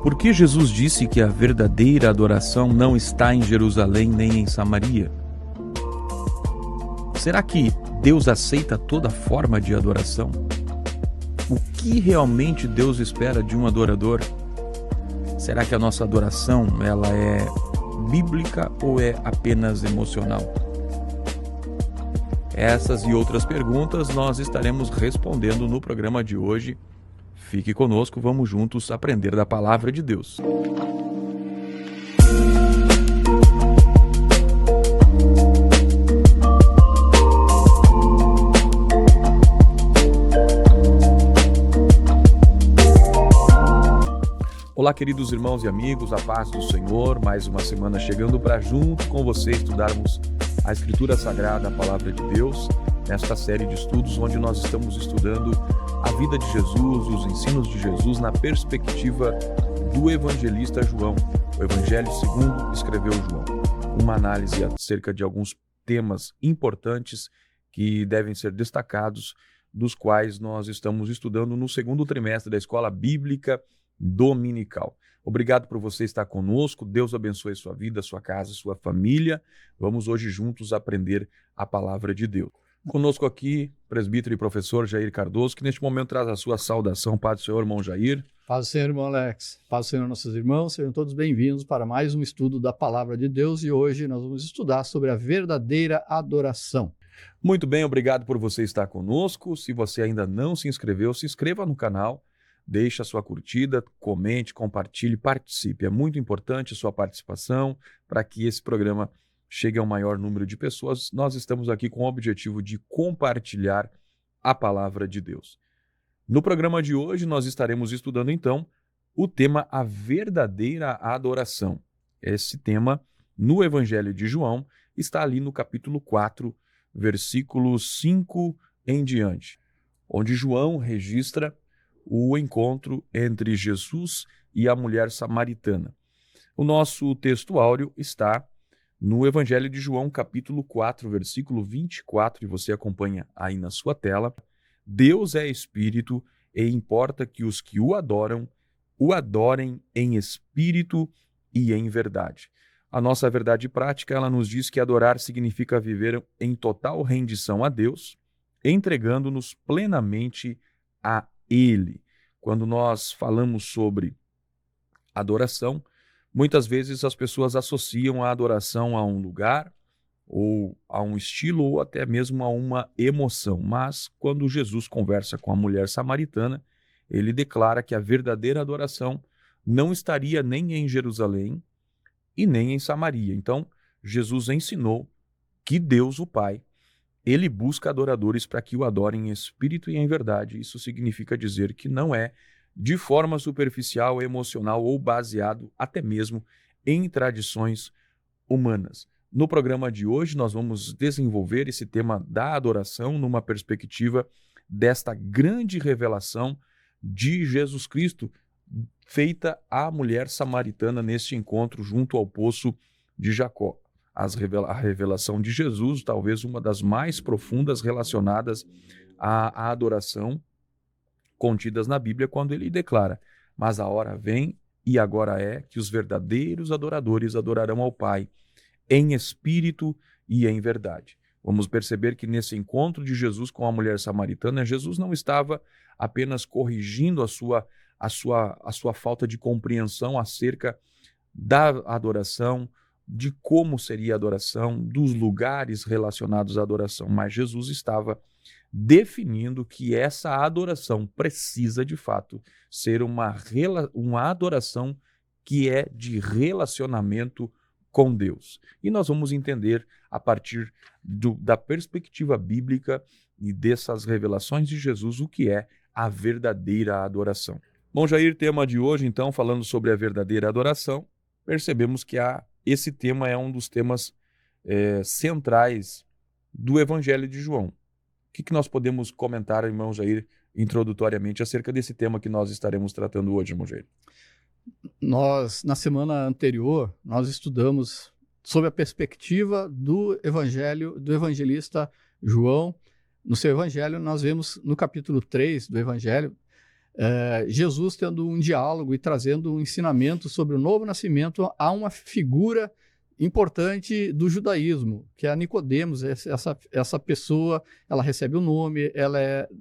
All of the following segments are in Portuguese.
Por que Jesus disse que a verdadeira adoração não está em Jerusalém nem em Samaria? Será que Deus aceita toda forma de adoração? O que realmente Deus espera de um adorador? Será que a nossa adoração ela é bíblica ou é apenas emocional? Essas e outras perguntas nós estaremos respondendo no programa de hoje. Fique conosco, vamos juntos aprender da palavra de Deus. Olá, queridos irmãos e amigos, a paz do Senhor, mais uma semana chegando para junto com você estudarmos a Escritura Sagrada, a Palavra de Deus, nesta série de estudos onde nós estamos estudando a vida de Jesus, os ensinos de Jesus na perspectiva do evangelista João. O Evangelho segundo escreveu João. Uma análise acerca de alguns temas importantes que devem ser destacados, dos quais nós estamos estudando no segundo trimestre da Escola Bíblica Dominical. Obrigado por você estar conosco. Deus abençoe sua vida, sua casa, sua família. Vamos hoje juntos aprender a palavra de Deus. Conosco aqui, presbítero e professor Jair Cardoso, que neste momento traz a sua saudação. Paz do Senhor, irmão Jair. Paz do Senhor, irmão Alex. Paz do Senhor, nossos irmãos. Sejam todos bem-vindos para mais um estudo da palavra de Deus e hoje nós vamos estudar sobre a verdadeira adoração. Muito bem, obrigado por você estar conosco. Se você ainda não se inscreveu, se inscreva no canal. Deixe a sua curtida, comente, compartilhe, participe. É muito importante a sua participação para que esse programa chegue ao maior número de pessoas. Nós estamos aqui com o objetivo de compartilhar a palavra de Deus. No programa de hoje, nós estaremos estudando, então, o tema A Verdadeira Adoração. Esse tema, no Evangelho de João, está ali no capítulo 4, versículos 5 em diante, onde João registra o encontro entre Jesus e a mulher samaritana. O nosso texto áureo está no Evangelho de João, capítulo 4, versículo 24, e você acompanha aí na sua tela. Deus é espírito e importa que os que o adorem em espírito e em verdade. A nossa verdade prática, ela nos diz que adorar significa viver em total rendição a Deus, entregando-nos plenamente a Ele. Quando nós falamos sobre adoração, muitas vezes as pessoas associam a adoração a um lugar, ou a um estilo, ou até mesmo a uma emoção. Mas quando Jesus conversa com a mulher samaritana, ele declara que a verdadeira adoração não estaria nem em Jerusalém e nem em Samaria. Então, Jesus ensinou que Deus, o Pai, ele busca adoradores para que o adorem em espírito e em verdade. Isso significa dizer que não é de forma superficial, emocional ou baseado até mesmo em tradições humanas. No programa de hoje, nós vamos desenvolver esse tema da adoração numa perspectiva desta grande revelação de Jesus Cristo, feita à mulher samaritana neste encontro junto ao poço de Jacó. A revelação de Jesus, talvez uma das mais profundas relacionadas à adoração contidas na Bíblia, quando ele declara: mas a hora vem e agora é que os verdadeiros adoradores adorarão ao Pai em espírito e em verdade. Vamos perceber que nesse encontro de Jesus com a mulher samaritana, Jesus não estava apenas corrigindo a sua falta de compreensão acerca da adoração, de como seria a adoração, dos lugares relacionados à adoração, mas Jesus estava definindo que essa adoração precisa, de fato, ser uma adoração que é de relacionamento com Deus. E nós vamos entender, a partir da perspectiva bíblica e dessas revelações de Jesus, o que é a verdadeira adoração. Bom, Jair, tema de hoje, então, falando sobre a verdadeira adoração, percebemos que esse tema é um dos temas centrais do Evangelho de João. O que nós podemos comentar, irmão Jair, introdutoriamente, acerca desse tema que nós estaremos tratando hoje, irmão Jair? Na semana anterior, nós estudamos sob a perspectiva do evangelista João. No seu evangelho, nós vemos no capítulo 3 do evangelho, Jesus tendo um diálogo e trazendo um ensinamento sobre o novo nascimento a uma figura importante do judaísmo, que é a Nicodemos. Essa pessoa, ela recebe o nome, ela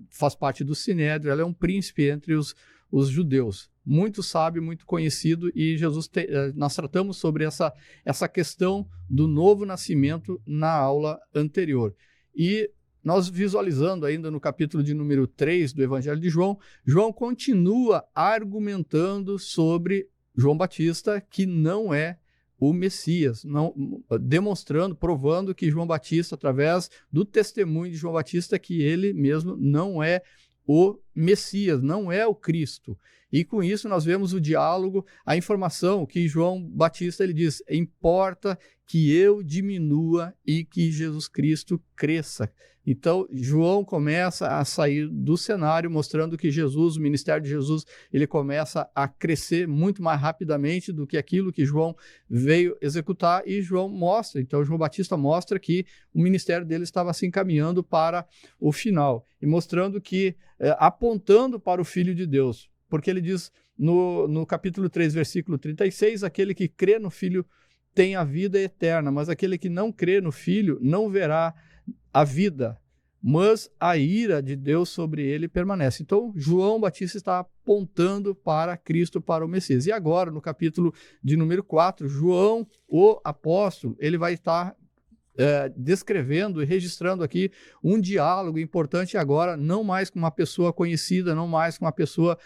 faz parte do Sinédrio, ela é um príncipe entre os judeus. Muito sábio, muito conhecido, e nós tratamos sobre essa questão do novo nascimento na aula anterior. E nós visualizando ainda no capítulo de número 3 do Evangelho de João, João continua argumentando sobre João Batista, que não é o Messias, demonstrando, provando que João Batista, através do testemunho de João Batista, que ele mesmo não é o Messias, não é o Cristo. E com isso nós vemos o diálogo, a informação que João Batista ele diz: importa que eu diminua e que Jesus Cristo cresça. Então João começa a sair do cenário, mostrando que Jesus, o ministério de Jesus, ele começa a crescer muito mais rapidamente do que aquilo que João veio executar, e João Batista mostra que o ministério dele estava se encaminhando para o final, e mostrando que, apontando para o Filho de Deus, porque ele diz no capítulo 3, versículo 36, aquele que crê no Filho tem a vida eterna, mas aquele que não crê no Filho não verá a vida, mas a ira de Deus sobre ele permanece. Então, João Batista está apontando para Cristo, para o Messias. E agora, no capítulo de número 4, João, o apóstolo, ele vai estar descrevendo e registrando aqui um diálogo importante agora, não mais com uma pessoa conhecida, não mais com uma pessoa,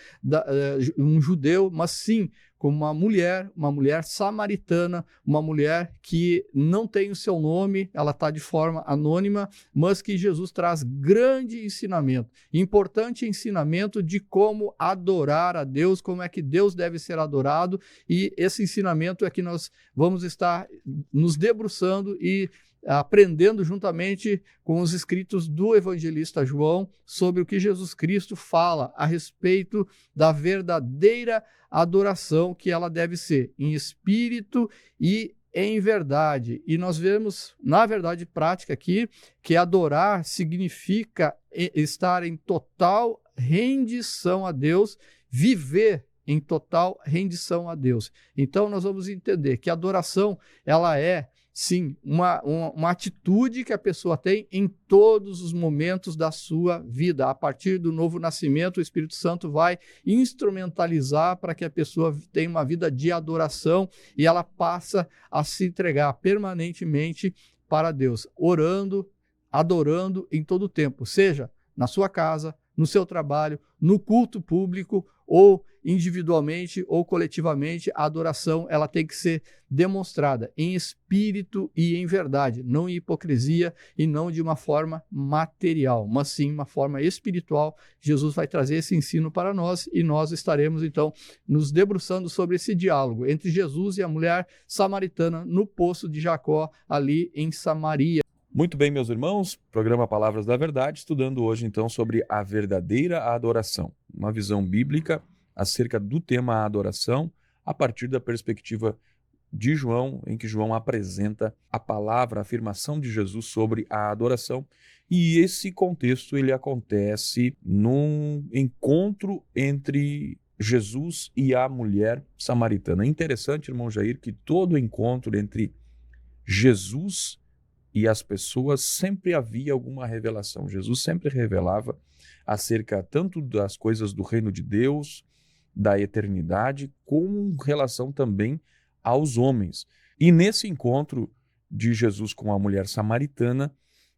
um judeu, mas sim com uma mulher samaritana, uma mulher que não tem o seu nome, ela está de forma anônima, mas que Jesus traz grande ensinamento, importante ensinamento de como adorar a Deus, como é que Deus deve ser adorado, e esse ensinamento é que nós vamos estar nos debruçando e aprendendo juntamente com os escritos do evangelista João sobre o que Jesus Cristo fala a respeito da verdadeira adoração, que ela deve ser em espírito e em verdade. E nós vemos, na verdade prática aqui, que adorar significa estar em total rendição a Deus, viver em total rendição a Deus. Então nós vamos entender que a adoração, ela é sim, uma atitude que a pessoa tem em todos os momentos da sua vida. A partir do novo nascimento, o Espírito Santo vai instrumentalizar para que a pessoa tenha uma vida de adoração, e ela passa a se entregar permanentemente para Deus, orando, adorando em todo o tempo, seja na sua casa, no seu trabalho, no culto público, ou individualmente ou coletivamente. A adoração, ela tem que ser demonstrada em espírito e em verdade, não em hipocrisia e não de uma forma material, mas sim uma forma espiritual. Jesus vai trazer esse ensino para nós, e nós estaremos então nos debruçando sobre esse diálogo entre Jesus e a mulher samaritana no poço de Jacó, ali em Samaria. Muito bem, meus irmãos, programa Palavras da Verdade, estudando hoje então sobre a verdadeira adoração, uma visão bíblica acerca do tema adoração, a partir da perspectiva de João, em que João apresenta a palavra, a afirmação de Jesus sobre a adoração. E esse contexto ele acontece num encontro entre Jesus e a mulher samaritana. É interessante, irmão Jair, que todo encontro entre Jesus e as pessoas sempre havia alguma revelação. Jesus sempre revelava acerca tanto das coisas do reino de Deus, da eternidade, com relação também aos homens. E nesse encontro de Jesus com a mulher samaritana,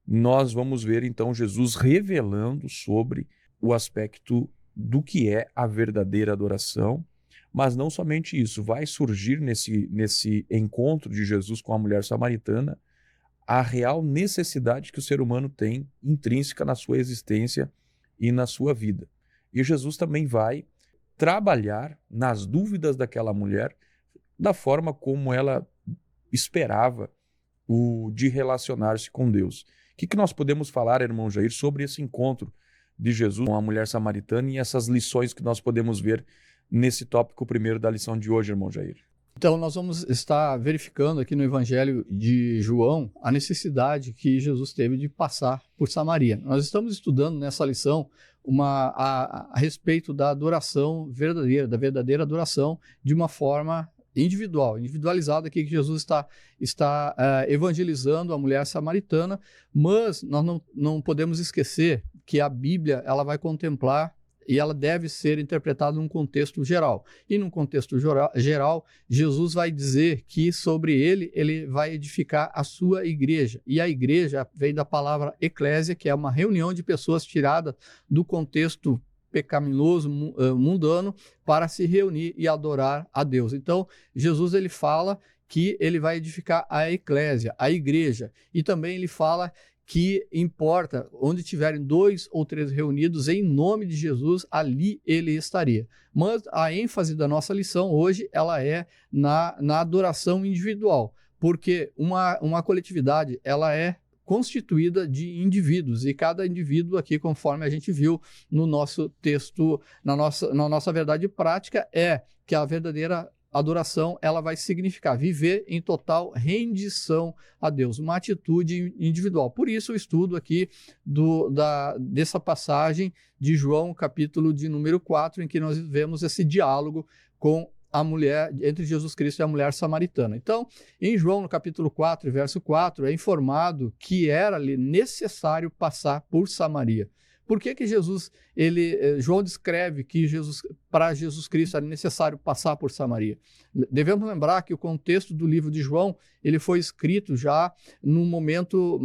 nós vamos ver então Jesus revelando sobre o aspecto do que é a verdadeira adoração. Mas não somente isso, vai surgir nesse encontro de Jesus com a mulher samaritana a real necessidade que o ser humano tem intrínseca na sua existência e na sua vida. E Jesus também vai trabalhar nas dúvidas daquela mulher da forma como ela esperava de relacionar-se com Deus. O que nós podemos falar, irmão Jair, sobre esse encontro de Jesus com a mulher samaritana e essas lições que nós podemos ver nesse tópico primeiro da lição de hoje, irmão Jair? Então, nós vamos estar verificando aqui no Evangelho de João a necessidade que Jesus teve de passar por Samaria. Nós estamos estudando nessa lição a respeito da adoração verdadeira, da verdadeira adoração, de uma forma individualizada, aqui que Jesus está evangelizando a mulher samaritana, mas nós não podemos esquecer que a Bíblia ela vai contemplar e ela deve ser interpretada num contexto geral. E num contexto geral, Jesus vai dizer que sobre ele vai edificar a sua igreja. E a igreja vem da palavra eclésia, que é uma reunião de pessoas tirada do contexto pecaminoso, mundano, para se reunir e adorar a Deus. Então, Jesus ele fala que ele vai edificar a eclésia, a igreja. E também ele fala que importa, onde tiverem 2 ou 3 reunidos em nome de Jesus, ali ele estaria. Mas a ênfase da nossa lição hoje, ela é na adoração individual, porque uma coletividade, ela é constituída de indivíduos, e cada indivíduo aqui, conforme a gente viu no nosso texto, na nossa verdade prática, é que a verdadeira adoração ela vai significar viver em total rendição a Deus, uma atitude individual. Por isso o estudo aqui dessa passagem de João, capítulo de número 4, em que nós vemos esse diálogo com a mulher, entre Jesus Cristo e a mulher samaritana. Então, em João, no capítulo 4, verso 4, é informado que era-lhe necessário passar por Samaria. Por que João descreve que para Jesus Cristo era necessário passar por Samaria? Devemos lembrar que o contexto do livro de João, ele foi escrito já num momento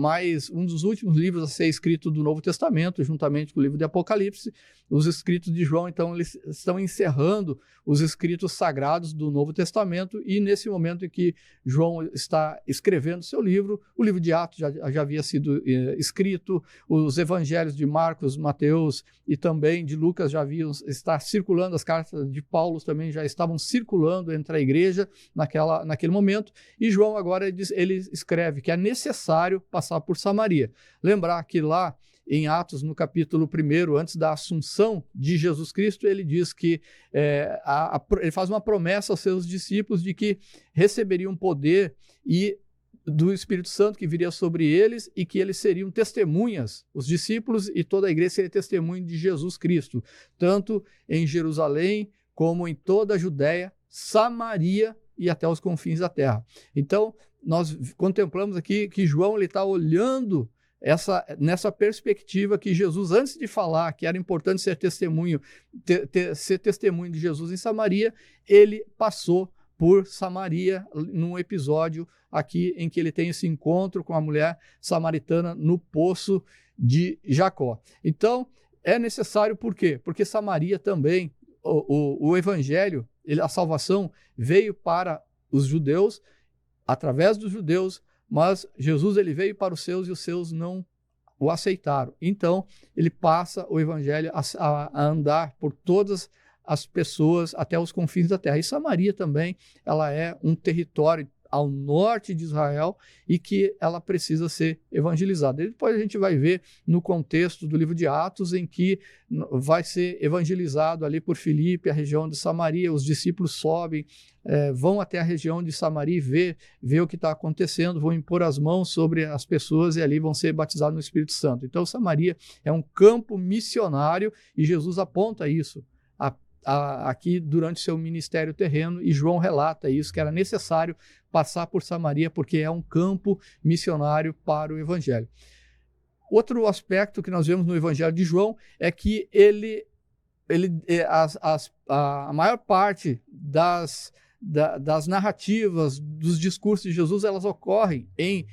um dos últimos livros a ser escrito do Novo Testamento, juntamente com o livro de Apocalipse. Os escritos de João, então, eles estão encerrando os escritos sagrados do Novo Testamento, e nesse momento em que João está escrevendo seu livro, o livro de Atos já havia sido escrito, os evangelhos de Marcos, Mateus e também de Lucas já haviam estar circulando, as cartas de Paulo também já estavam circulando entre a igreja naquele momento, e João agora ele escreve que é necessário passar por Samaria. Lembrar que lá em Atos, no capítulo 1, antes da assunção de Jesus Cristo, ele diz que ele faz uma promessa aos seus discípulos de que receberiam poder e do Espírito Santo que viria sobre eles, e que eles seriam testemunhas, os discípulos e toda a igreja seria testemunho de Jesus Cristo, tanto em Jerusalém como em toda a Judéia, Samaria e até os confins da terra. Então, nós contemplamos aqui que João está olhando nessa perspectiva que Jesus, antes de falar que era importante ser testemunho de Jesus em Samaria, ele passou por Samaria, num episódio aqui em que ele tem esse encontro com a mulher samaritana no poço de Jacó. Então, é necessário por quê? Porque Samaria também, o evangelho, a salvação veio para os judeus, através dos judeus, mas Jesus ele veio para os seus e os seus não o aceitaram. Então, ele passa o evangelho a andar por todas as pessoas até os confins da terra. E Samaria também, ela é um território ao norte de Israel e que ela precisa ser evangelizada. E depois a gente vai ver no contexto do livro de Atos, em que vai ser evangelizado ali por Filipe, a região de Samaria, os discípulos sobem, vão até a região de Samaria e ver o que está acontecendo, vão impor as mãos sobre as pessoas e ali vão ser batizados no Espírito Santo. Então Samaria é um campo missionário e Jesus aponta isso aqui durante seu ministério terreno, e João relata isso, que era necessário passar por Samaria porque é um campo missionário para o evangelho. Outro aspecto que nós vemos no evangelho de João é que a maior parte das narrativas, dos discursos de Jesus, elas ocorrem em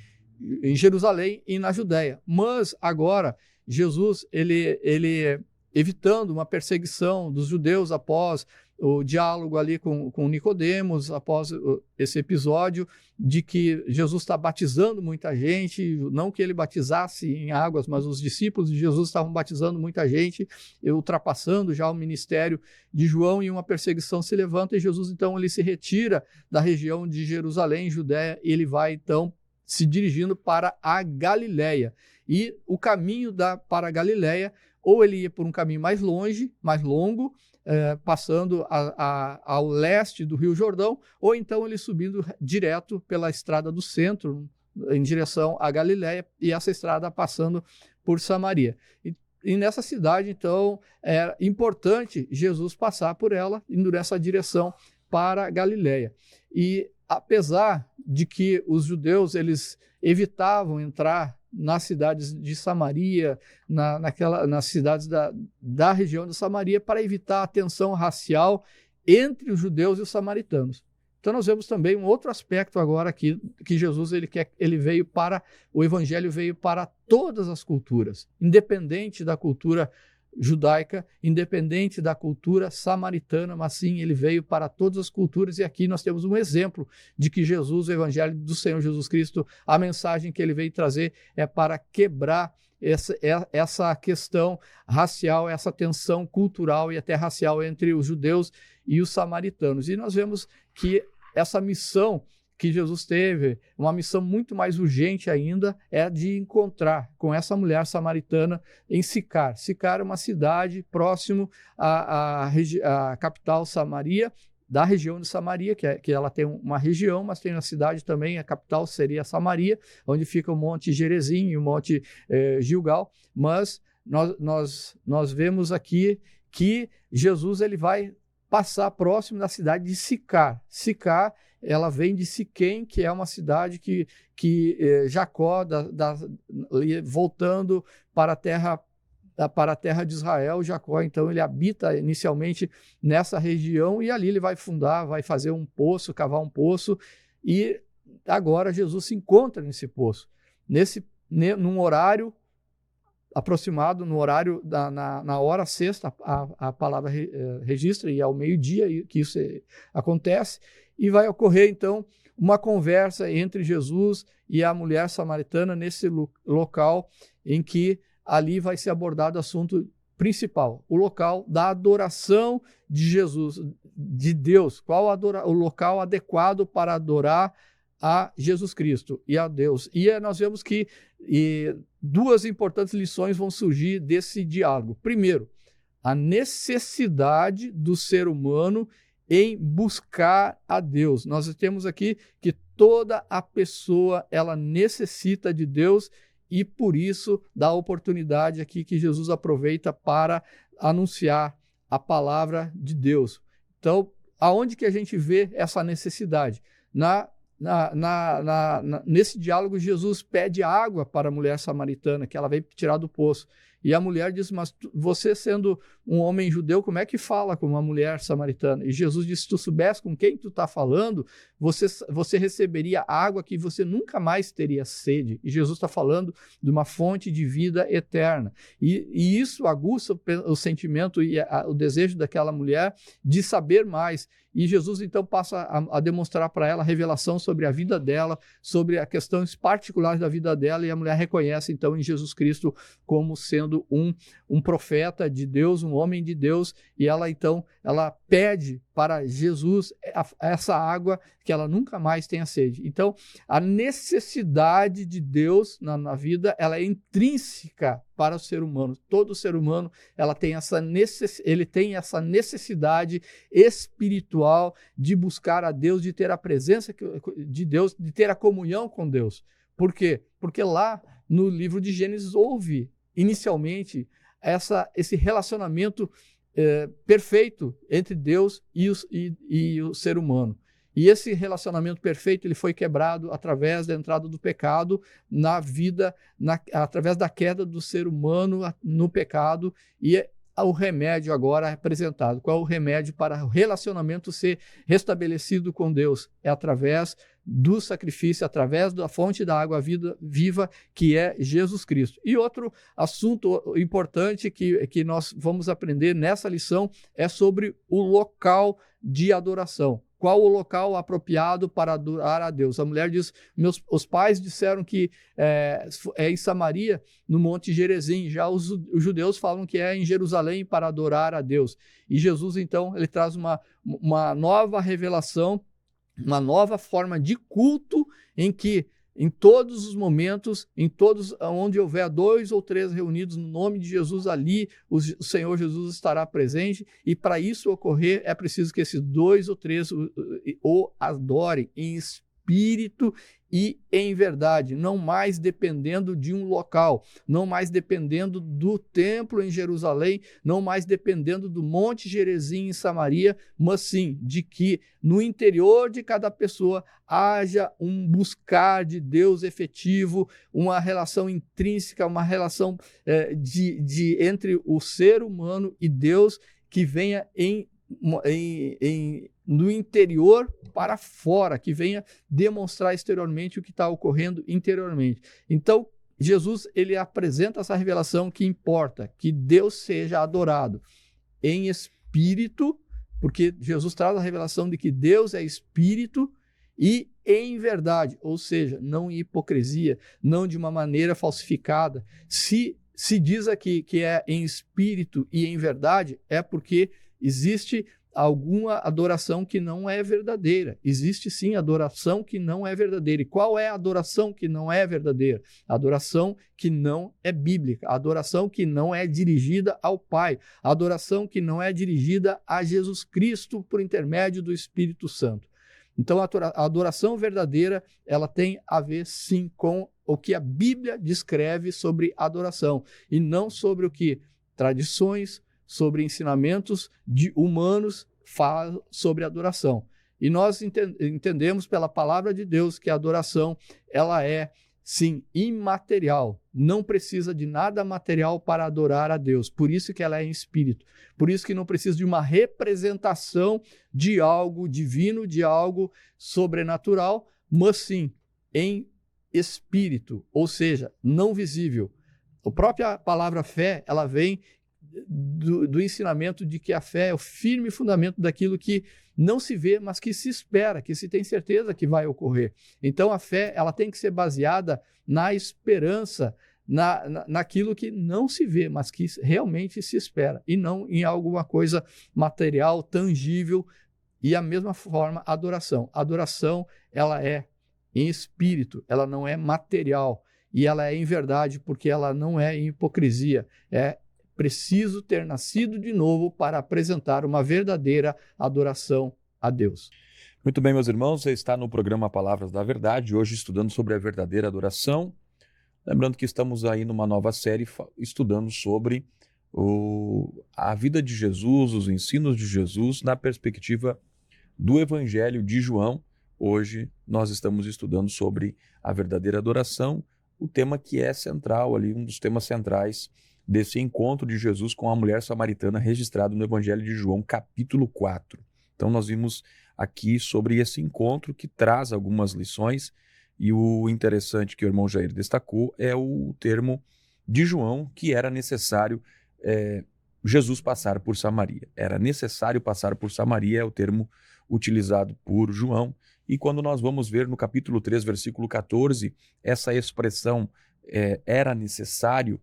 Jerusalém e na Judéia. Mas agora Jesus ele evitando uma perseguição dos judeus após o diálogo ali com Nicodemos, após esse episódio de que Jesus está batizando muita gente, não que ele batizasse em águas, mas os discípulos de Jesus estavam batizando muita gente, ultrapassando já o ministério de João, e uma perseguição se levanta, e Jesus então ele se retira da região de Jerusalém, Judéia, e ele vai então se dirigindo para a Galileia. E o caminho para a Galileia ou ele ia por um caminho mais longe, mais longo, passando ao leste do Rio Jordão, ou então ele subindo direto pela estrada do centro, em direção à Galiléia, e essa estrada passando por Samaria. E nessa cidade, então, é importante Jesus passar por ela, indo nessa direção para a Galiléia. E apesar de que os judeus eles evitavam entrar nas cidades de Samaria, nas cidades da região de Samaria, para evitar a tensão racial entre os judeus e os samaritanos. Então nós vemos também um outro aspecto agora aqui, que Jesus o evangelho veio para todas as culturas, independente da cultura judaica, independente da cultura samaritana, mas sim, ele veio para todas as culturas, e aqui nós temos um exemplo de que Jesus, o evangelho do Senhor Jesus Cristo, a mensagem que ele veio trazer é para quebrar essa questão racial, essa tensão cultural e até racial entre os judeus e os samaritanos. E nós vemos que essa missão que Jesus teve, uma missão muito mais urgente ainda, é de encontrar com essa mulher samaritana em Sicar. Sicar é uma cidade próximo à capital Samaria, da região de Samaria, que ela tem uma região, mas tem uma cidade também, a capital seria Samaria, onde fica o Monte Gerizim e o Monte Gilgal. Mas nós vemos aqui que Jesus ele vai passar próximo da cidade de Sicar. Sicar, ela vem de Siquém, que é uma cidade que Jacó, voltando para a terra de Israel, Jacó, então, ele habita inicialmente nessa região, e ali ele vai fazer um poço, cavar um poço, e agora Jesus se encontra nesse poço, num horário aproximado, no horário na hora sexta, a palavra registra, e ao meio-dia que isso acontece, e vai ocorrer então uma conversa entre Jesus e a mulher samaritana nesse local em que ali vai ser abordado o assunto principal, o local da adoração de Jesus, de Deus, qual o local adequado para adorar a Jesus Cristo e a Deus. E nós vemos que duas importantes lições vão surgir desse diálogo. Primeiro, a necessidade do ser humano em buscar a Deus. Nós temos aqui que toda a pessoa ela necessita de Deus, e por isso dá a oportunidade aqui que Jesus aproveita para anunciar a palavra de Deus. Então, aonde que a gente vê essa necessidade? Nesse diálogo, Jesus pede água para a mulher samaritana, que ela veio tirar do poço. E a mulher diz, mas você sendo um homem judeu, como é que fala com uma mulher samaritana? E Jesus disse, se tu soubesse com quem tu está falando, você receberia água que você nunca mais teria sede. E Jesus está falando de uma fonte de vida eterna. E isso aguça o sentimento e o desejo daquela mulher de saber mais. E Jesus, então, passa a demonstrar para ela a revelação sobre a vida dela, sobre as questões particulares da vida dela, e a mulher reconhece, então, em Jesus Cristo como sendo um profeta de Deus, um homem de Deus, e ela, então, ela pede para Jesus essa água que ela nunca mais tenha sede. Então, a necessidade de Deus na vida, ela é intrínseca para o ser humano. Todo ser humano ele tem essa necessidade espiritual de buscar a Deus, de ter a presença de Deus, de ter a comunhão com Deus. Por quê? Porque lá no livro de Gênesis houve, inicialmente, esse relacionamento perfeito entre Deus e o ser humano. E esse relacionamento perfeito ele foi quebrado através da entrada do pecado na vida, através da queda do ser humano no pecado, e o remédio agora é apresentado. Qual é o remédio para o relacionamento ser restabelecido com Deus? É através do sacrifício, através da fonte da água viva, que é Jesus Cristo. E outro assunto importante que nós vamos aprender nessa lição é sobre o local de adoração. Qual o local apropriado para adorar a Deus? A mulher diz, os pais disseram que é em Samaria, no Monte Gerizim. Já os judeus falam que é em Jerusalém para adorar a Deus. E Jesus, então, ele traz uma nova revelação, uma nova forma de culto em que em todos os momentos, em todos onde houver 2 ou 3 reunidos no nome de Jesus, ali o Senhor Jesus estará presente, e para isso ocorrer é preciso que esses 2 ou 3 o adorem em espírito e em verdade, não mais dependendo de um local, não mais dependendo do templo em Jerusalém, não mais dependendo do Monte Gerizim em Samaria, mas sim de que no interior de cada pessoa haja um buscar de Deus efetivo, uma relação intrínseca, uma relação entre o ser humano e Deus que venha no interior para fora, que venha demonstrar exteriormente o que está ocorrendo interiormente. Então, Jesus ele apresenta essa revelação que importa, que Deus seja adorado em espírito, porque Jesus traz a revelação de que Deus é espírito, e em verdade, ou seja, não em hipocrisia, não de uma maneira falsificada. Se diz aqui que é em espírito e em verdade, é porque existe alguma adoração que não é verdadeira. Existe sim adoração que não é verdadeira. E qual é a adoração que não é verdadeira? A adoração que não é bíblica, a adoração que não é dirigida ao Pai, a adoração que não é dirigida a Jesus Cristo por intermédio do Espírito Santo. Então a adoração verdadeira, ela tem a ver sim com o que a Bíblia descreve sobre adoração, e não sobre o que tradições, sobre ensinamentos humanos falam sobre adoração. E nós entendemos pela palavra de Deus que a adoração, ela é, sim, imaterial. Não precisa de nada material para adorar a Deus. Por isso que ela é em espírito. Por isso que não precisa de uma representação de algo divino, de algo sobrenatural, mas sim em espírito, ou seja, não visível. A própria palavra fé, ela vem do ensinamento de que a fé é o firme fundamento daquilo que não se vê, mas que se espera, que se tem certeza que vai ocorrer. Então a fé, ela tem que ser baseada na esperança, naquilo que não se vê, mas que realmente se espera, e não em alguma coisa material, tangível. E a mesma forma a adoração. A adoração, ela é em espírito, ela não é material, e ela é em verdade, porque ela não é em hipocrisia. É preciso ter nascido de novo para apresentar uma verdadeira adoração a Deus. Muito bem, meus irmãos, você está no programa Palavras da Verdade, hoje estudando sobre a verdadeira adoração. Lembrando que estamos aí numa nova série estudando sobre a vida de Jesus, os ensinos de Jesus, na perspectiva do Evangelho de João. Hoje nós estamos estudando sobre a verdadeira adoração, o tema que é central ali, um dos temas centrais desse encontro de Jesus com a mulher samaritana registrado no Evangelho de João, capítulo 4. Então nós vimos aqui sobre esse encontro que traz algumas lições, e o interessante que o irmão Jair destacou é o termo de João, que era necessário Jesus passar por Samaria. Era necessário passar por Samaria, é o termo utilizado por João. E quando nós vamos ver no capítulo 3, versículo 14, essa expressão era necessário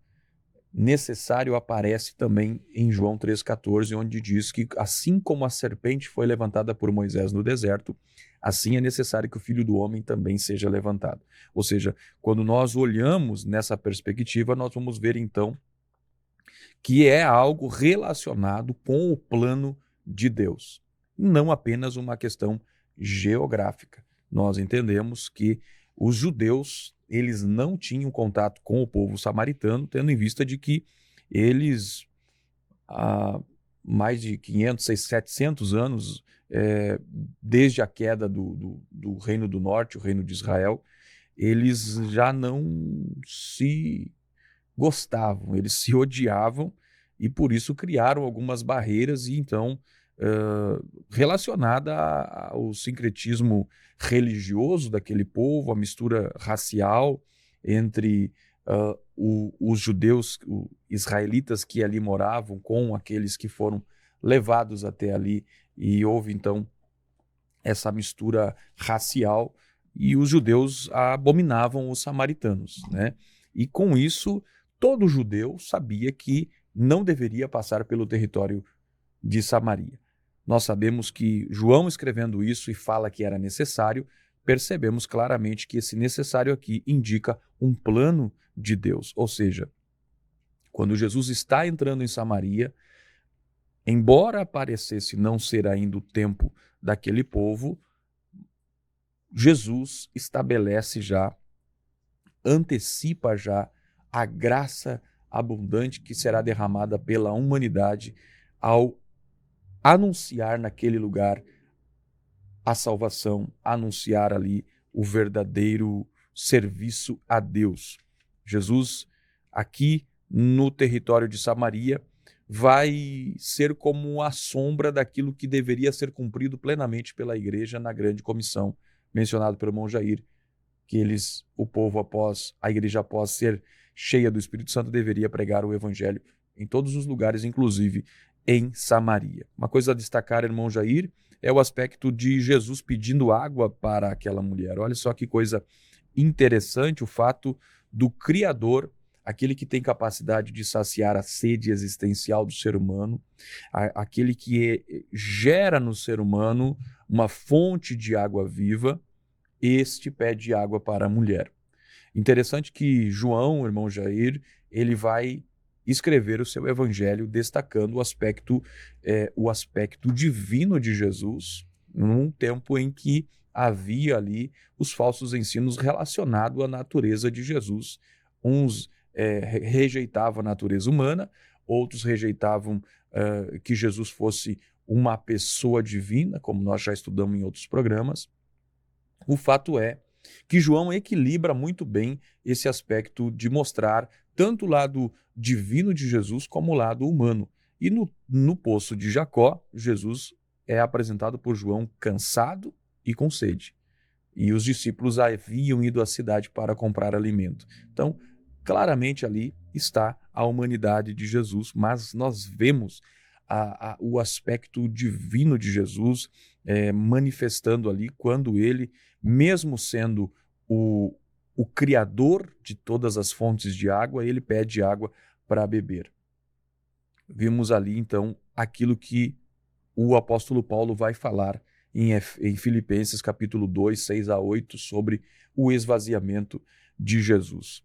aparece também em João 3,14, onde diz que assim como a serpente foi levantada por Moisés no deserto, assim é necessário que o Filho do Homem também seja levantado. Ou seja, quando nós olhamos nessa perspectiva, nós vamos ver então que é algo relacionado com o plano de Deus, não apenas uma questão geográfica. Nós entendemos que os judeus, eles não tinham contato com o povo samaritano, tendo em vista de que eles, há mais de 500, 600, 700 anos, desde a queda do Reino do Norte, o Reino de Israel, eles já não se gostavam, eles se odiavam, e por isso criaram algumas barreiras, e então relacionada ao sincretismo religioso daquele povo, a mistura racial entre os judeus, os israelitas que ali moravam, com aqueles que foram levados até ali, e houve então essa mistura racial, e os judeus abominavam os samaritanos, né? E com isso, todo judeu sabia que não deveria passar pelo território de Samaria. Nós sabemos que João, escrevendo isso e fala que era necessário, percebemos claramente que esse necessário aqui indica um plano de Deus. Ou seja, quando Jesus está entrando em Samaria, embora parecesse não ser ainda o tempo daquele povo, Jesus estabelece já, antecipa já a graça abundante que será derramada pela humanidade ao anunciar naquele lugar a salvação, anunciar ali o verdadeiro serviço a Deus. Jesus, aqui no território de Samaria, vai ser como a sombra daquilo que deveria ser cumprido plenamente pela igreja na grande comissão, mencionado pelo irmão Jair, que o povo a igreja após ser cheia do Espírito Santo, deveria pregar o evangelho em todos os lugares, inclusive em Samaria. Uma coisa a destacar, irmão Jair, é o aspecto de Jesus pedindo água para aquela mulher. Olha só que coisa interessante o fato do Criador, aquele que tem capacidade de saciar a sede existencial do ser humano, aquele que gera no ser humano uma fonte de água viva, este pede água para a mulher. Interessante que João, o irmão Jair, ele vai escrever o seu evangelho destacando o aspecto divino de Jesus, num tempo em que havia ali os falsos ensinos relacionados à natureza de Jesus. Uns rejeitavam a natureza humana, outros rejeitavam que Jesus fosse uma pessoa divina, como nós já estudamos em outros programas. O fato é que João equilibra muito bem esse aspecto de mostrar tanto o lado divino de Jesus como o lado humano. E no poço de Jacó, Jesus é apresentado por João cansado e com sede. E os discípulos haviam ido à cidade para comprar alimento. Então, claramente ali está a humanidade de Jesus, mas nós vemos o aspecto divino de Jesus manifestando ali quando ele, mesmo sendo o criador de todas as fontes de água, ele pede água para beber. Vimos ali então aquilo que o apóstolo Paulo vai falar em Filipenses capítulo 2, 6-8, sobre o esvaziamento de Jesus.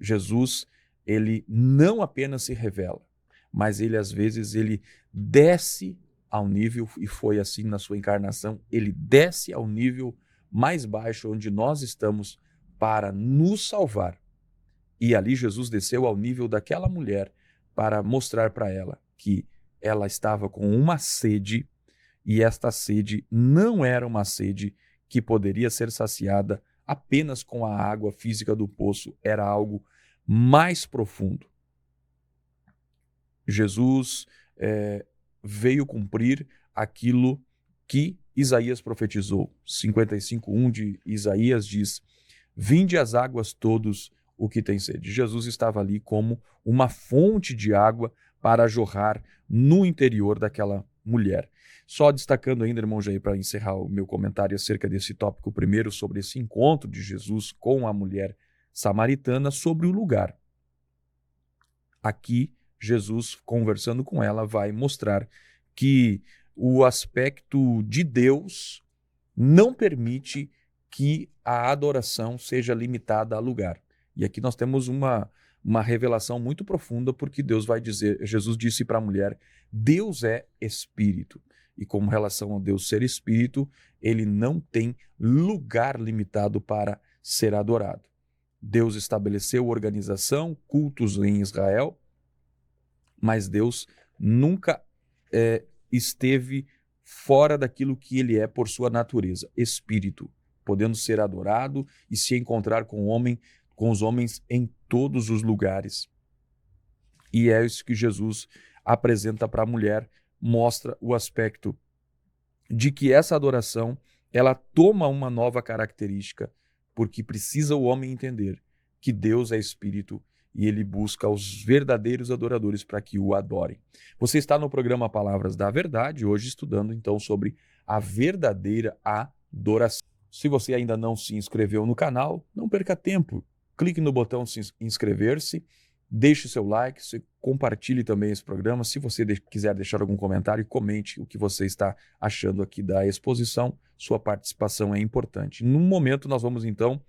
Jesus, ele não apenas se revela, mas ele às vezes ele desce ao nível, e foi assim na sua encarnação, ele desce ao nível mais baixo onde nós estamos para nos salvar. E ali Jesus desceu ao nível daquela mulher para mostrar para ela que ela estava com uma sede, e esta sede não era uma sede que poderia ser saciada apenas com a água física do poço, era algo mais profundo. Jesus veio cumprir aquilo que Isaías profetizou. 55:1 de Isaías diz: "Vinde às águas todos o que tem sede." Jesus estava ali como uma fonte de água para jorrar no interior daquela mulher. Só destacando ainda, irmão Jair, para encerrar o meu comentário acerca desse tópico primeiro, sobre esse encontro de Jesus com a mulher samaritana, sobre o lugar. Aqui, Jesus, conversando com ela, vai mostrar que o aspecto de Deus não permite que a adoração seja limitada a lugar. E aqui nós temos uma revelação muito profunda, porque Jesus disse para a mulher: Deus é espírito. E como relação a Deus ser espírito, ele não tem lugar limitado para ser adorado. Deus estabeleceu organização, cultos em Israel, mas Deus nunca esteve fora daquilo que ele é por sua natureza, espírito, podendo ser adorado e se encontrar com os homens em todos os lugares. E é isso que Jesus apresenta para a mulher, mostra o aspecto de que essa adoração, ela toma uma nova característica, porque precisa o homem entender que Deus é espírito e ele busca os verdadeiros adoradores para que o adorem. Você está no programa Palavras da Verdade, hoje estudando então sobre a verdadeira adoração. Se você ainda não se inscreveu no canal, não perca tempo. Clique no botão inscrever-se Deixe seu like, compartilhe também esse programa. Se você quiser deixar algum comentário, comente o que você está achando aqui da exposição. Sua participação é importante. No momento, nós vamos então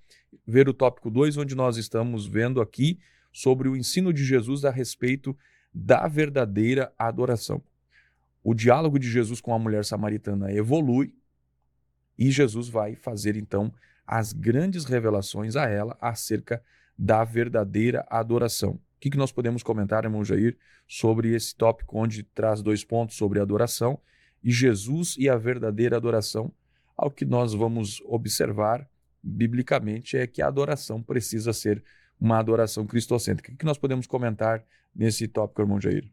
ver o tópico 2, onde nós estamos vendo aqui sobre o ensino de Jesus a respeito da verdadeira adoração. O diálogo de Jesus com a mulher samaritana evolui e Jesus vai fazer então as grandes revelações a ela acerca da verdadeira adoração. O que nós podemos comentar, irmão Jair, sobre esse tópico onde traz 2 pontos sobre a adoração e Jesus e a verdadeira adoração? Ao que nós vamos observar biblicamente é que a adoração precisa ser uma adoração cristocêntrica. O que nós podemos comentar nesse tópico, irmão Jair?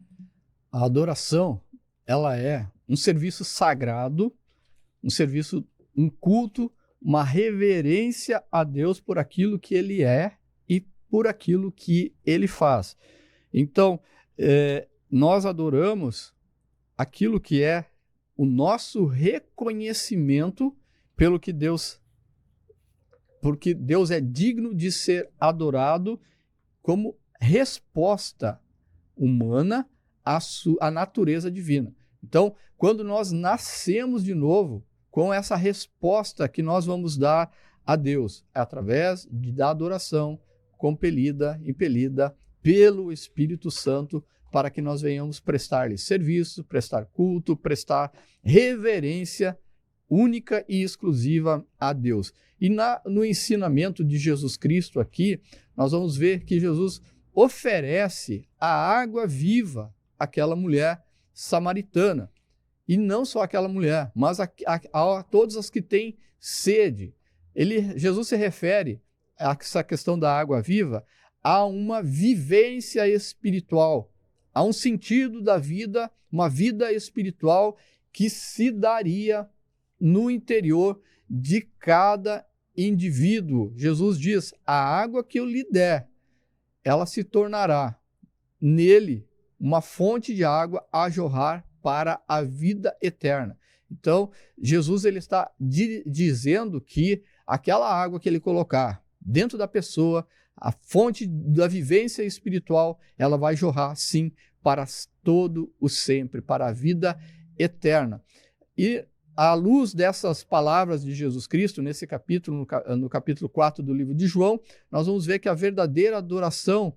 A adoração, ela é um serviço sagrado, um serviço, um culto, uma reverência a Deus por aquilo que Ele é e por aquilo que Ele faz. Então, nós adoramos aquilo que é o nosso reconhecimento porque Deus é digno de ser adorado como resposta humana à natureza divina. Então, quando nós nascemos de novo, com essa resposta que nós vamos dar a Deus, é através da adoração compelida, impelida pelo Espírito Santo, para que nós venhamos prestar-lhe serviço, prestar culto, prestar reverência única e exclusiva a Deus. E no ensinamento de Jesus Cristo aqui, nós vamos ver que Jesus oferece a água viva àquela mulher samaritana. E não só aquela mulher, mas a todas as que têm sede. Jesus se refere a essa questão da água viva a uma vivência espiritual, a um sentido da vida, uma vida espiritual que se daria no interior de cada indivíduo. Jesus diz: a água que eu lhe der, ela se tornará nele uma fonte de água a jorrar para a vida eterna. Então, Jesus ele está dizendo que aquela água que ele colocar dentro da pessoa, a fonte da vivência espiritual, ela vai jorrar, sim, para todo o sempre, para a vida eterna. E à luz dessas palavras de Jesus Cristo, nesse capítulo, no capítulo 4 do livro de João, nós vamos ver que a verdadeira adoração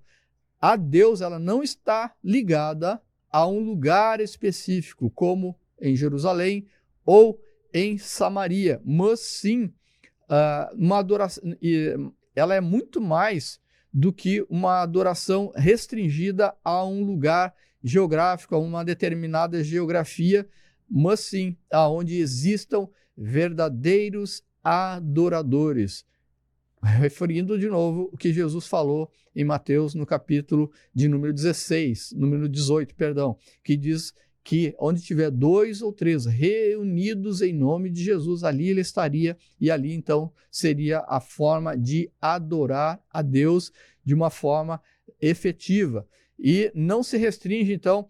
a Deus, ela não está ligada a um lugar específico, como em Jerusalém ou em Samaria, mas sim uma adoração, ela é muito mais do que uma adoração restringida a um lugar geográfico, a uma determinada geografia, mas sim aonde existam verdadeiros adoradores. Referindo de novo o que Jesus falou em Mateus no capítulo de número 18, que diz que onde tiver 2 ou 3 reunidos em nome de Jesus, ali ele estaria, e ali então seria a forma de adorar a Deus de uma forma efetiva. E não se restringe então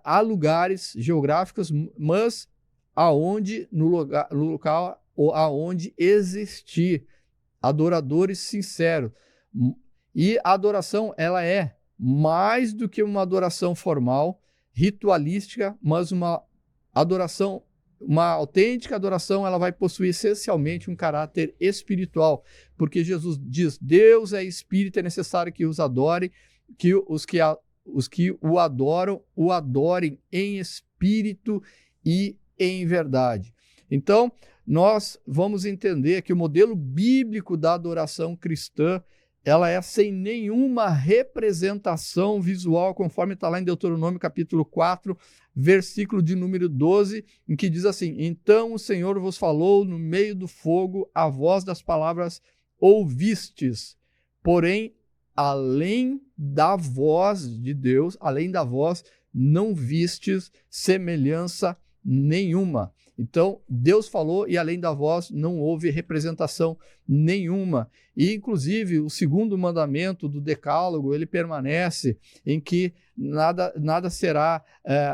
a lugares geográficos, mas no local aonde existir adoradores sinceros. E a adoração, ela é mais do que uma adoração formal, ritualística, mas uma autêntica adoração, ela vai possuir essencialmente um caráter espiritual, porque Jesus diz: Deus é espírito, é necessário que os adore, que os que o adoram, o adorem em espírito e em verdade. Então, nós vamos entender que o modelo bíblico da adoração cristã, ela é sem nenhuma representação visual, conforme está lá em Deuteronômio capítulo 4, versículo de número 12, em que diz assim: então o Senhor vos falou no meio do fogo, a voz das palavras ouvistes, porém, além da voz de Deus, além da voz, não vistes semelhança nenhuma. Então, Deus falou e além da voz não houve representação nenhuma. E, inclusive, o segundo mandamento do Decálogo, ele permanece em que nada será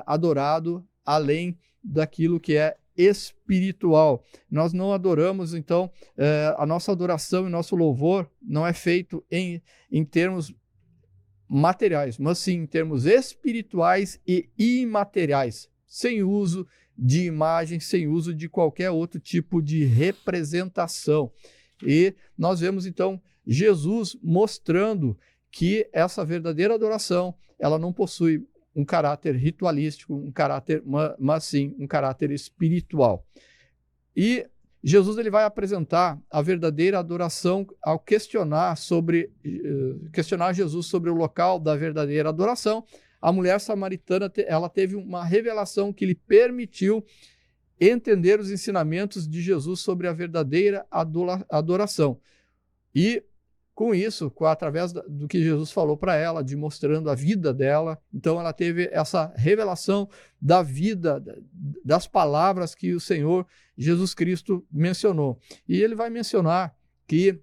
adorado além daquilo que é espiritual. Nós não adoramos, então, a nossa adoração e nosso louvor não é feito em termos materiais, mas sim em termos espirituais e imateriais, sem uso de imagem, sem uso de qualquer outro tipo de representação. E nós vemos então Jesus mostrando que essa verdadeira adoração, ela não possui um caráter ritualístico, um caráter, mas sim um caráter espiritual. E Jesus ele vai apresentar a verdadeira adoração ao questionar Jesus sobre o local da verdadeira adoração. A mulher samaritana ela teve uma revelação que lhe permitiu entender os ensinamentos de Jesus sobre a verdadeira adoração. E com isso, através do que Jesus falou para ela, de mostrando a vida dela, então ela teve essa revelação da vida, das palavras que o Senhor Jesus Cristo mencionou. E ele vai mencionar que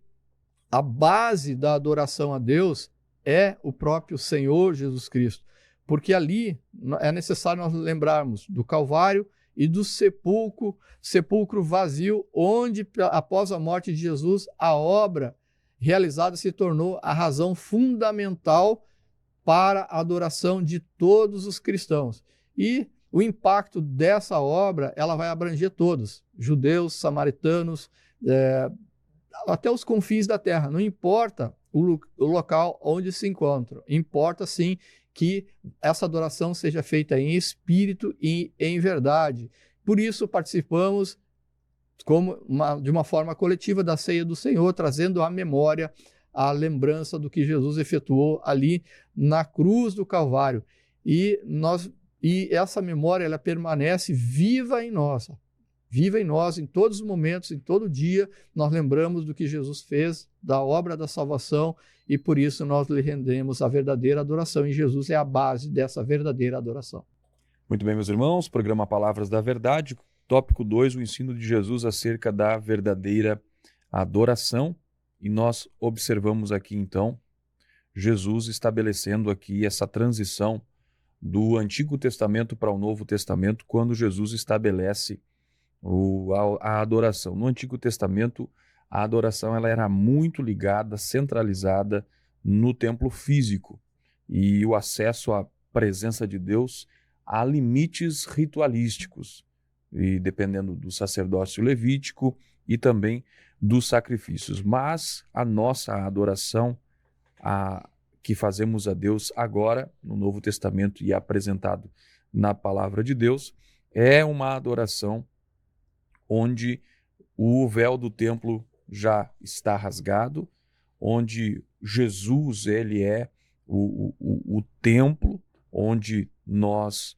a base da adoração a Deus é o próprio Senhor Jesus Cristo, porque ali é necessário nós lembrarmos do Calvário e do sepulcro vazio, onde após a morte de Jesus, a obra realizada se tornou a razão fundamental para a adoração de todos os cristãos. E o impacto dessa obra, ela vai abranger todos, judeus, samaritanos, até os confins da terra. Não importa o local onde se encontram, importa sim que essa adoração seja feita em espírito e em verdade. Por isso participamos de uma forma coletiva da ceia do Senhor, trazendo à memória a lembrança do que Jesus efetuou ali na cruz do Calvário. E essa memória ela permanece viva em nós em todos os momentos, em todo dia, nós lembramos do que Jesus fez, da obra da salvação, e por isso nós lhe rendemos a verdadeira adoração, e Jesus é a base dessa verdadeira adoração. Muito bem, meus irmãos, programa Palavras da Verdade, tópico 2, o ensino de Jesus acerca da verdadeira adoração, e nós observamos aqui então, Jesus estabelecendo aqui essa transição do Antigo Testamento para o Novo Testamento, quando Jesus estabelece a adoração. No Antigo Testamento, a adoração ela era muito ligada, centralizada no templo físico, e o acesso à presença de Deus há limites ritualísticos, e dependendo do sacerdócio levítico e também dos sacrifícios. Mas a nossa adoração, que fazemos a Deus agora, no Novo Testamento e apresentado na Palavra de Deus, é uma adoração onde o véu do templo já está rasgado, onde Jesus ele é o templo, onde nós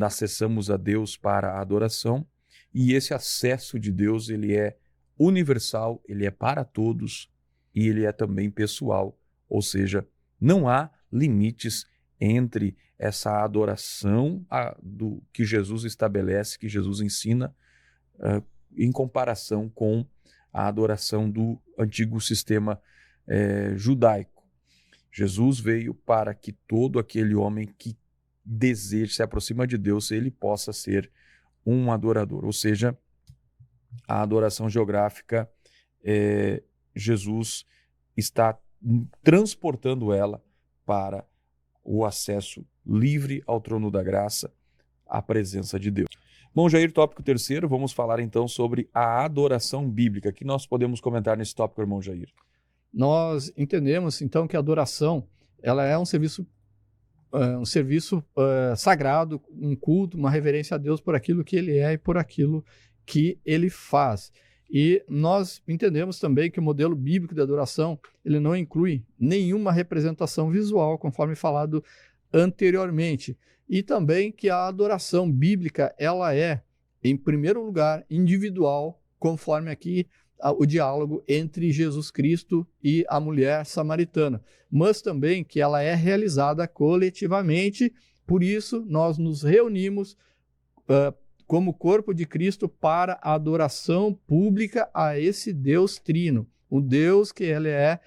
acessamos a Deus para a adoração, e esse acesso de Deus ele é universal, ele é para todos e ele é também pessoal, ou seja, não há limites entre essa adoração do que Jesus estabelece, que Jesus ensina, em comparação com a adoração do antigo sistema judaico. Jesus veio para que todo aquele homem que deseja, se aproxima de Deus, ele possa ser um adorador. Ou seja, a adoração geográfica, Jesus está transportando ela para o acesso livre ao trono da graça, à presença de Deus. Bom, Jair, tópico 3º, vamos falar então sobre a adoração bíblica. O que nós podemos comentar nesse tópico, irmão Jair? Nós entendemos então que a adoração ela é um serviço sagrado, um culto, uma reverência a Deus por aquilo que Ele é e por aquilo que Ele faz. E nós entendemos também que o modelo bíblico de adoração ele não inclui nenhuma representação visual, conforme falado anteriormente. E também que a adoração bíblica ela é, em primeiro lugar, individual, conforme aqui o diálogo entre Jesus Cristo e a mulher samaritana, mas também que ela é realizada coletivamente, por isso nós nos reunimos como corpo de Cristo para a adoração pública a esse Deus trino, o Deus que ele é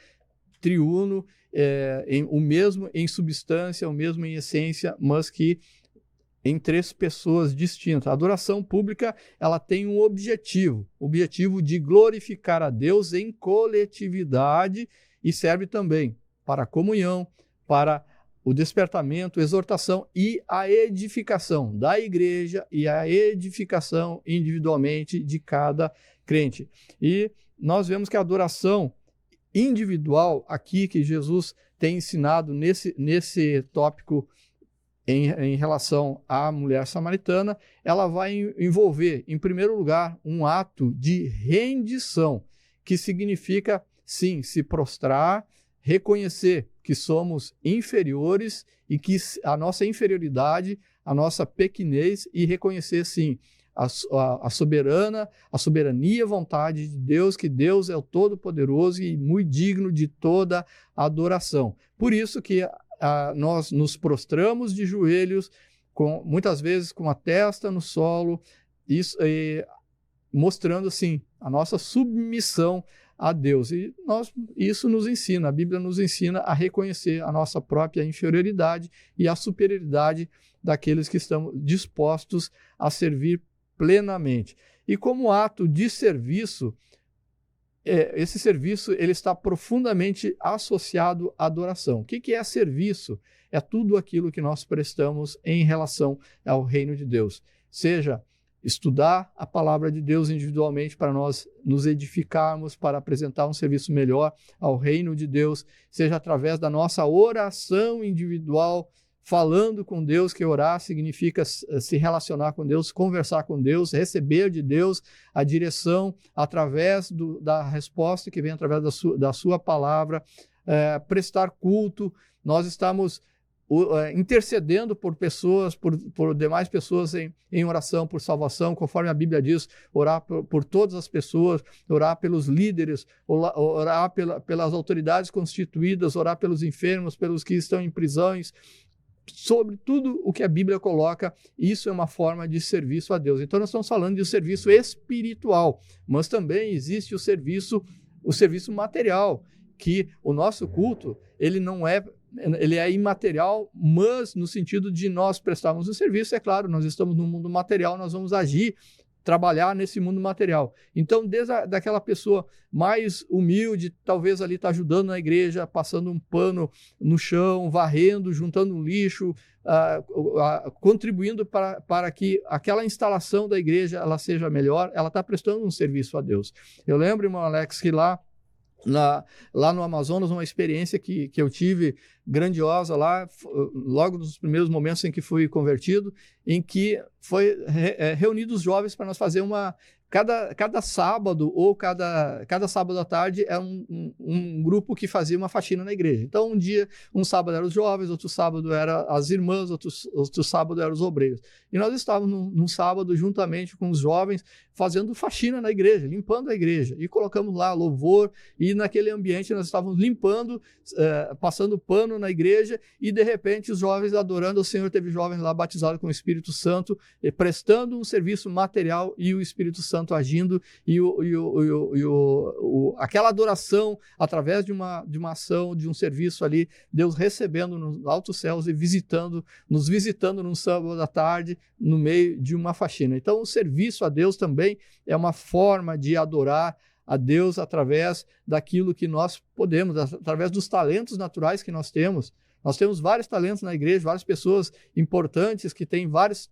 triuno, o mesmo em substância, o mesmo em essência, mas que em 3 pessoas distintas. A adoração pública ela tem um objetivo de glorificar a Deus em coletividade e serve também para a comunhão, para o despertamento, exortação e a edificação da igreja e a edificação individualmente de cada crente. E nós vemos que a adoração individual aqui que Jesus tem ensinado nesse tópico em relação à mulher samaritana, ela vai envolver, em primeiro lugar, um ato de rendição, que significa, sim, se prostrar, reconhecer que somos inferiores e que a nossa inferioridade, a nossa pequenez, e reconhecer, sim, a soberania, vontade de Deus, que Deus é o Todo-Poderoso e muito digno de toda adoração. Por isso que nós nos prostramos de joelhos, muitas vezes com a testa no solo, mostrando, sim, a nossa submissão a Deus. E isso nos ensina, a Bíblia nos ensina a reconhecer a nossa própria inferioridade e a superioridade daqueles que estão dispostos a servir plenamente. E como ato de serviço, esse serviço ele está profundamente associado à adoração. O que é serviço? É tudo aquilo que nós prestamos em relação ao reino de Deus. Seja estudar a palavra de Deus individualmente para nós nos edificarmos, para apresentar um serviço melhor ao reino de Deus, seja através da nossa oração individual, falando com Deus, que orar significa se relacionar com Deus, conversar com Deus, receber de Deus a direção através da resposta que vem através da sua palavra, prestar culto. Nós estamos intercedendo por pessoas, por demais pessoas em oração, por salvação, conforme a Bíblia diz, orar por todas as pessoas, orar pelos líderes, orar pelas autoridades constituídas, orar pelos enfermos, pelos que estão em prisões, sobre tudo o que a Bíblia coloca. Isso é uma forma de serviço a Deus. Então nós estamos falando de um serviço espiritual, mas também existe o serviço material, que o nosso culto, ele é imaterial, mas no sentido de nós prestarmos o serviço, é claro, nós estamos no mundo material, nós vamos agir, trabalhar nesse mundo material. Então, desde daquela pessoa mais humilde, talvez ali está ajudando na igreja, passando um pano no chão, varrendo, juntando um lixo, contribuindo para que aquela instalação da igreja ela seja melhor, ela está prestando um serviço a Deus. Eu lembro, irmão Alex, que lá no Amazonas, uma experiência que eu tive grandiosa lá, logo nos primeiros momentos em que fui convertido, em que foi reunido os jovens para nós fazer cada sábado ou cada sábado à tarde é um grupo que fazia uma faxina na igreja. Então um sábado eram os jovens, outro sábado eram as irmãs, outro sábado eram os obreiros. E nós estávamos num sábado juntamente com os jovens fazendo faxina na igreja, limpando a igreja, e colocamos lá louvor, e naquele ambiente nós estávamos limpando, passando pano na igreja, e de repente os jovens adorando o Senhor. Teve jovens lá batizados com o Espírito Santo, prestando um serviço material, e o Espírito Santo agindo, e aquela adoração através de uma ação, de um serviço ali, Deus recebendo nos altos céus e nos visitando num sábado à tarde, no meio de uma faxina. Então o serviço a Deus também é uma forma de adorar a Deus através daquilo que nós podemos, através dos talentos naturais que nós temos. Nós temos vários talentos na igreja, várias pessoas importantes que têm vários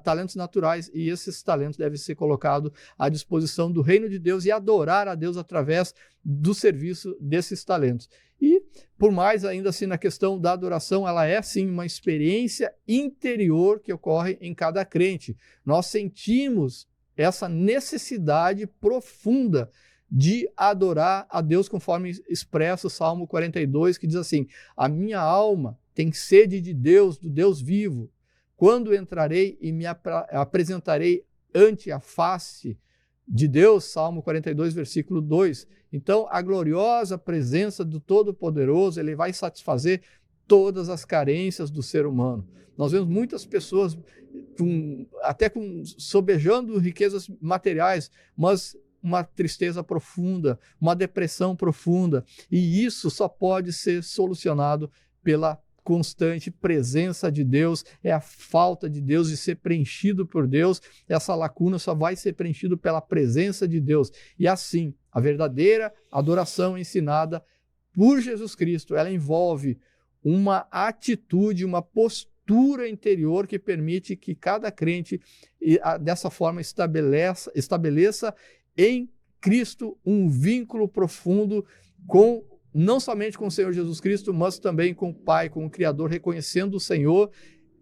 talentos naturais, e esses talentos devem ser colocados à disposição do reino de Deus e adorar a Deus através do serviço desses talentos. E, por mais ainda assim, na questão da adoração, ela é sim uma experiência interior que ocorre em cada crente. Nós sentimos essa necessidade profunda de adorar a Deus, conforme expressa o Salmo 42, que diz assim: a minha alma tem sede de Deus, do Deus vivo. Quando entrarei e me apresentarei ante a face de Deus, Salmo 42, versículo 2. Então, a gloriosa presença do Todo-Poderoso, ele vai satisfazer todas as carências do ser humano. Nós vemos muitas pessoas até sobejando riquezas materiais, mas uma tristeza profunda, uma depressão profunda, e isso só pode ser solucionado pela constante presença de Deus, é a falta de Deus de ser preenchido por Deus. Essa lacuna só vai ser preenchida pela presença de Deus. E assim, a verdadeira adoração ensinada por Jesus Cristo, ela envolve uma atitude, uma postura interior que permite que cada crente, dessa forma, estabeleça em Cristo um vínculo profundo não somente com o Senhor Jesus Cristo, mas também com o Pai, com o Criador, reconhecendo o Senhor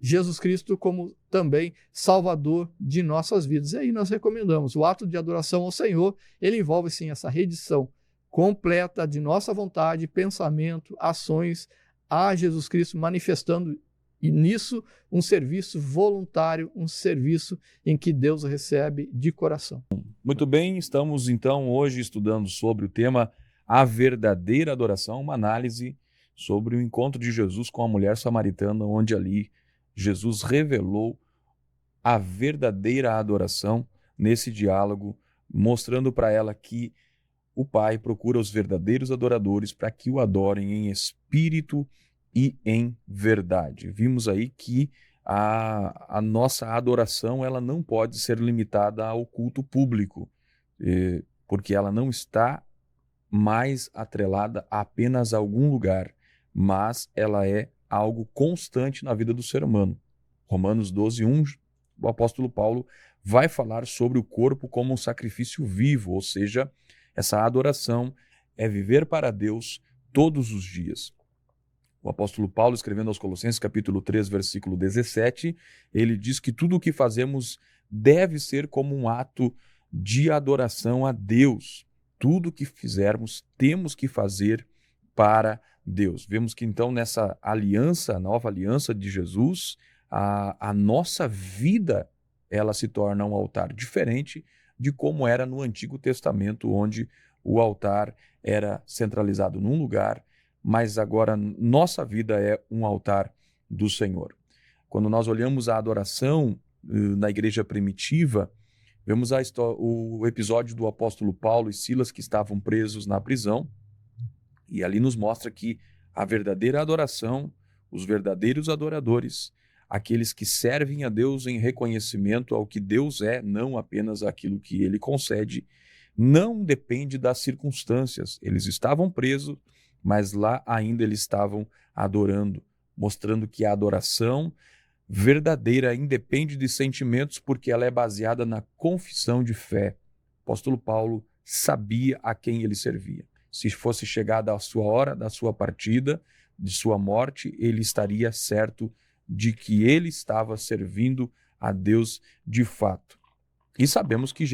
Jesus Cristo como também Salvador de nossas vidas. E aí nós recomendamos o ato de adoração ao Senhor, ele envolve sim essa rendição completa de nossa vontade, pensamento, ações a Jesus Cristo, manifestando e nisso um serviço voluntário, um serviço em que Deus recebe de coração. Muito bem, estamos então hoje estudando sobre o tema a verdadeira adoração, uma análise sobre o encontro de Jesus com a mulher samaritana, onde ali Jesus revelou a verdadeira adoração nesse diálogo, mostrando para ela que o Pai procura os verdadeiros adoradores para que o adorem em espírito e em verdade. Vimos aí que a nossa adoração ela não pode ser limitada ao culto público, porque ela não está mais atrelada a apenas algum lugar, mas ela é algo constante na vida do ser humano. Romanos 12:1, o apóstolo Paulo vai falar sobre o corpo como um sacrifício vivo, ou seja, essa adoração é viver para Deus todos os dias. O apóstolo Paulo, escrevendo aos Colossenses, capítulo 3, versículo 17, ele diz que tudo o que fazemos deve ser como um ato de adoração a Deus. Tudo o que fizermos, temos que fazer para Deus. Vemos que então nessa aliança, a nova aliança de Jesus, a nossa vida ela se torna um altar diferente de como era no Antigo Testamento, onde o altar era centralizado num lugar, mas agora nossa vida é um altar do Senhor. Quando nós olhamos a adoração na igreja primitiva, vemos o episódio do apóstolo Paulo e Silas que estavam presos na prisão, e ali nos mostra que a verdadeira adoração, os verdadeiros adoradores, aqueles que servem a Deus em reconhecimento ao que Deus é, não apenas aquilo que Ele concede, não depende das circunstâncias. Eles estavam presos, mas lá ainda eles estavam adorando, mostrando que a adoração verdadeira independe de sentimentos, porque ela é baseada na confissão de fé. O apóstolo Paulo sabia a quem ele servia. Se fosse chegada a sua hora da sua partida, de sua morte, ele estaria certo de que ele estava servindo a Deus de fato. E sabemos que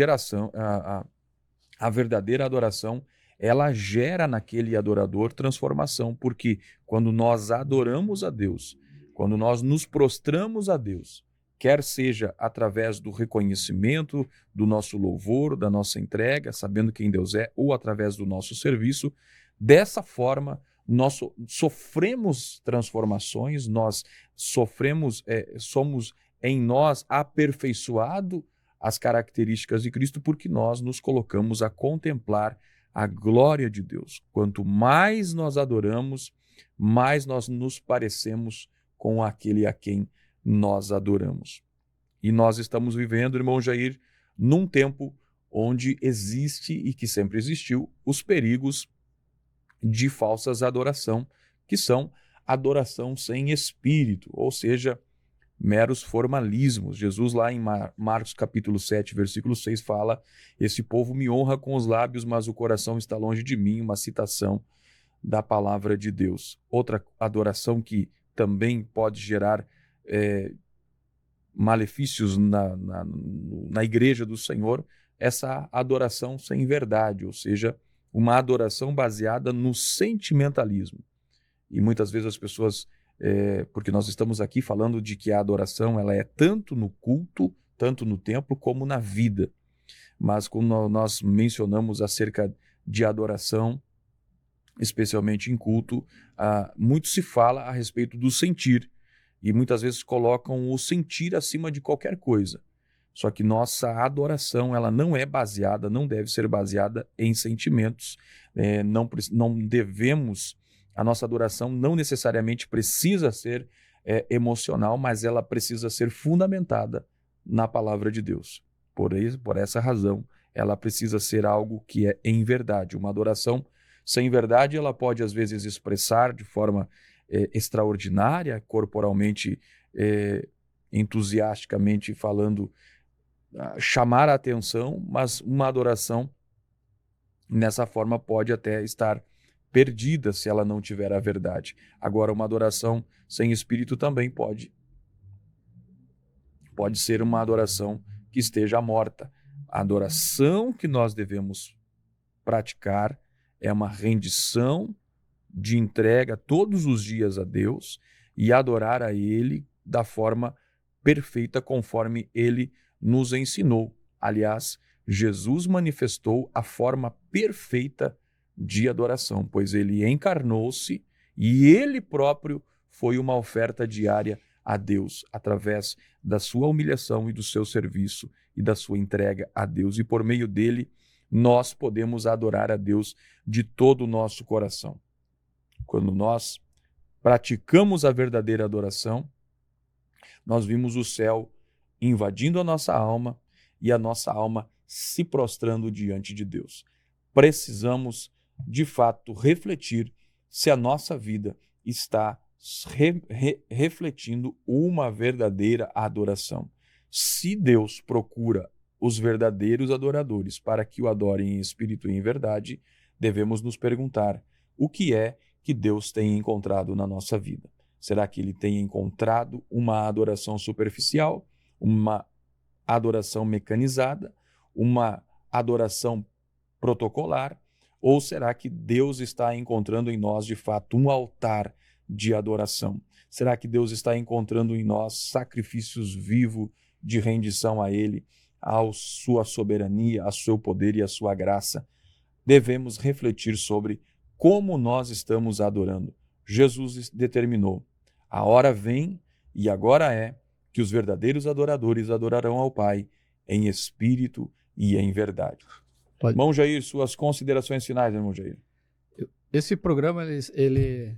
a verdadeira adoração, ela gera naquele adorador transformação, porque quando nós adoramos a Deus, quando nós nos prostramos a Deus, quer seja através do reconhecimento, do nosso louvor, da nossa entrega, sabendo quem Deus é, ou através do nosso serviço, dessa forma nós sofremos transformações, nós somos em nós aperfeiçoado as características de Cristo, porque nós nos colocamos a contemplar a glória de Deus. Quanto mais nós adoramos, mais nós nos parecemos com aquele a quem nós adoramos. E nós estamos vivendo, irmão Jair, num tempo onde existe e que sempre existiu os perigos de falsas adoração, que são adoração sem espírito, ou seja, meros formalismos. Jesus lá em Marcos capítulo 7, versículo 6 fala: esse povo me honra com os lábios, mas o coração está longe de mim, uma citação da palavra de Deus. Outra adoração que também pode gerar malefícios na igreja do Senhor, essa adoração sem verdade, ou seja, uma adoração baseada no sentimentalismo. E muitas vezes as pessoas, porque nós estamos aqui falando de que a adoração ela é tanto no culto, tanto no templo, como na vida. Mas quando nós mencionamos acerca de adoração, especialmente em culto, muito se fala a respeito do sentir. E muitas vezes colocam o sentir acima de qualquer coisa. Só que nossa adoração ela não é baseada, não deve ser baseada em sentimentos. Não devemos, a nossa adoração não necessariamente precisa ser emocional, mas ela precisa ser fundamentada na palavra de Deus. Por essa razão, ela precisa ser algo que é em verdade. Uma adoração sem verdade, ela pode às vezes expressar de forma extraordinária, corporalmente, entusiasticamente falando, chamar a atenção, mas uma adoração nessa forma pode até estar perdida se ela não tiver a verdade. Agora, uma adoração sem espírito também pode ser uma adoração que esteja morta. A adoração que nós devemos praticar é uma rendição de entrega todos os dias a Deus e adorar a Ele da forma perfeita conforme Ele nos ensinou. Aliás, Jesus manifestou a forma perfeita de adoração, pois Ele encarnou-se e Ele próprio foi uma oferta diária a Deus, através da sua humilhação e do seu serviço e da sua entrega a Deus. E por meio dele, nós podemos adorar a Deus de todo o nosso coração. Quando nós praticamos a verdadeira adoração, nós vimos o céu invadindo a nossa alma e a nossa alma se prostrando diante de Deus. Precisamos, de fato, refletir se a nossa vida está refletindo uma verdadeira adoração. Se Deus procura os verdadeiros adoradores para que o adorem em espírito e em verdade, devemos nos perguntar o que é que Deus tem encontrado na nossa vida. Será que Ele tem encontrado uma adoração superficial, uma adoração mecanizada, uma adoração protocolar? Ou será que Deus está encontrando em nós, de fato, um altar de adoração? Será que Deus está encontrando em nós sacrifícios vivos de rendição a Ele, à sua soberania, ao seu poder e à sua graça? Devemos refletir sobre como nós estamos adorando. Jesus determinou: a hora vem e agora é que os verdadeiros adoradores adorarão ao Pai em espírito e em verdade. Irmão Jair, suas considerações finais, irmão Jair. Esse programa ele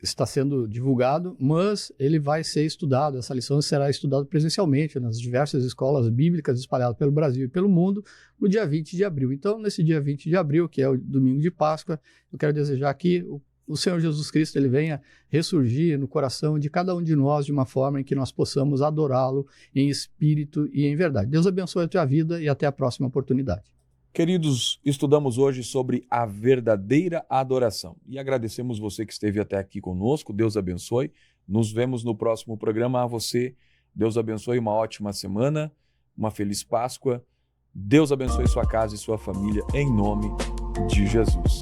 está sendo divulgado, mas ele vai ser estudado, essa lição será estudada presencialmente nas diversas escolas bíblicas espalhadas pelo Brasil e pelo mundo no dia 20 de abril. Então, nesse dia 20 de abril, que é o domingo de Páscoa, eu quero desejar que o Senhor Jesus Cristo ele venha ressurgir no coração de cada um de nós de uma forma em que nós possamos adorá-lo em espírito e em verdade. Deus abençoe a tua vida e até a próxima oportunidade. Queridos, estudamos hoje sobre a verdadeira adoração e agradecemos você que esteve até aqui conosco. Deus abençoe. Nos vemos no próximo programa. A você, Deus abençoe, uma ótima semana, uma feliz Páscoa. Deus abençoe sua casa e sua família em nome de Jesus.